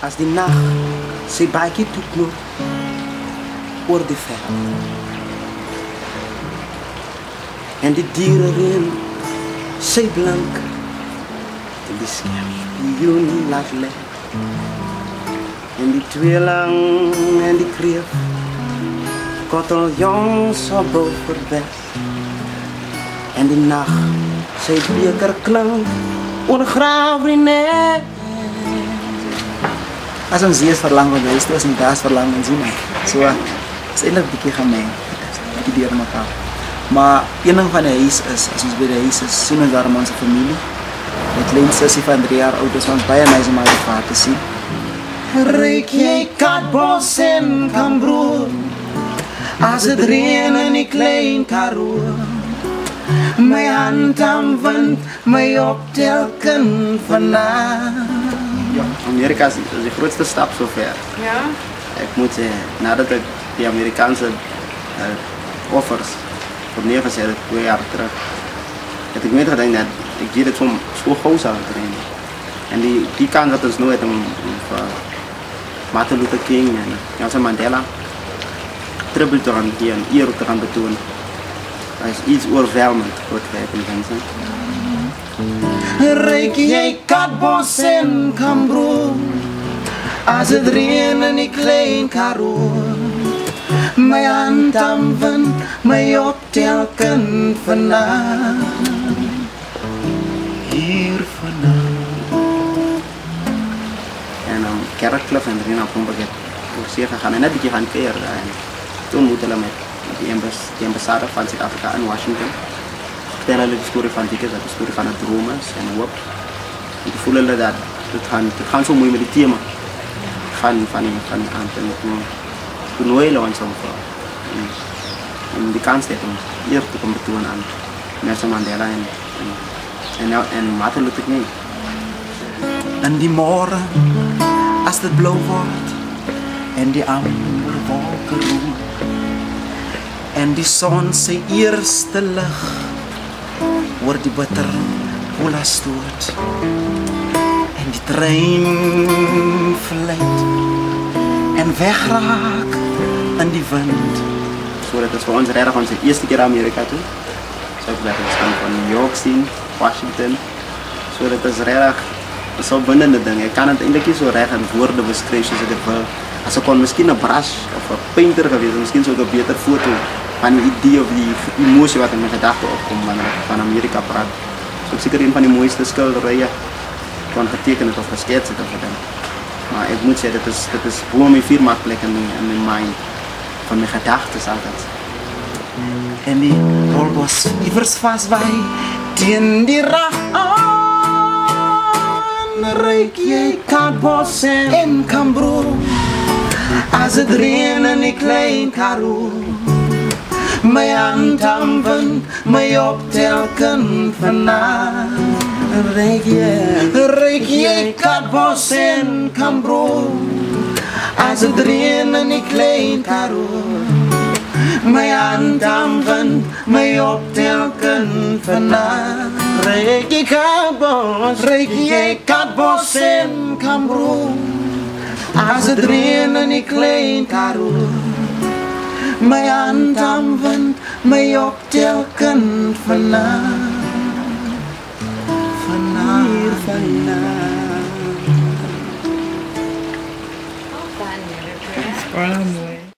As die nag sy baadjie toeknoop oor die veld. En die diere reën sy blank en die skerpioen laat lê. En die tweeling en die kreef kottel jongs op bovenbed. En die nacht sy beker klink ongraaf net. As ons hier verlang van huis toe, as ons daar verlang en zien. So, het is eindelijk een beetje gemeen. Een beetje deur mekaar. Maar een ding van die huis is, as ons bij de huis is, sien ons daarom onze familie. Die klein sissie van 3 jaar oud is, ons baie nice om haar vader te zien. Reik jy katbos en kambroer, as het reën in die klein Karoo. My hand aan wind, my optelken vanavond. Ja, Amerika is de grootste stap zover. Ja? Ik moet zeggen, nadat ik die Amerikaanse offers op neergezet heb 2 jaar terug, heb ik nooit gedacht dat ik hier het zo gauw zou trainen. En die kans had ons nooit om Martin Luther King en Nelson Mandela tribuut te gaan geven en eer te gaan betonen. Dat is iets overweldigend voor het feit in mensen. Reik jy katbos en kambroer, as het reën in die klein Karoo. My hand aan wind, my optelken vanavond. Hier vanavond. En Kerkklif en Rina Pomberg het door zeer gegaan en net een beetje gaan keren. En toen moeten we met die ambassade van Zuid-Afrika in Washington. Vertel hulle die story van Dickens, dat de story van het droom is en hoop. En toen voelen hulle dat het gaan zo mooi met die thema van Anton. Toen nooit ons om die kans te om eer te komen betonen aan Nelson Mandela en Martin Luther King. In die morgen, as dit blauw wordt en die amber wolken roer en die son sy eerste lig oor die bitter Pula stoot en die trein vlieg en wegraak in die wind. So dat is voor ons redelijk onze eerste keer Amerika toe. So dat ons gaan van New York zien, Washington. So dat is redelijk zo'n bindende ding. Ik kan het eigenlijk niet zo recht in woorden beschrijven zoals ik wil. Als ik kon misschien een brush of een painter geweest, misschien zo'n beter foto van die idee of die emotie wat in mijn gedachten opkomt wanneer ik van Amerika praat. So zeker een van die mooiste schilderijen kan getekend of geschetst of wat dan. Maar ik moet zeggen, dat is gewoon mijn 4 makkelijk in mijn mind. Van mijn gedachten altijd. En die rolbos iewers vastwaai teen die rag aan. Reik jy katbos en kambroer, as het reën in die klein Karoo. My hand aan wind, my optelken vanavond. Reik jy katbos en kambroer, as het reën in die klein Karoo. My hand aan wind, my optelken vanavond. Reik jy katbos en kambroer, as het reën in die klein Karoo. My hand aan wind, my optelken vanavond. Hier vanavond. Fun, Baie mooi.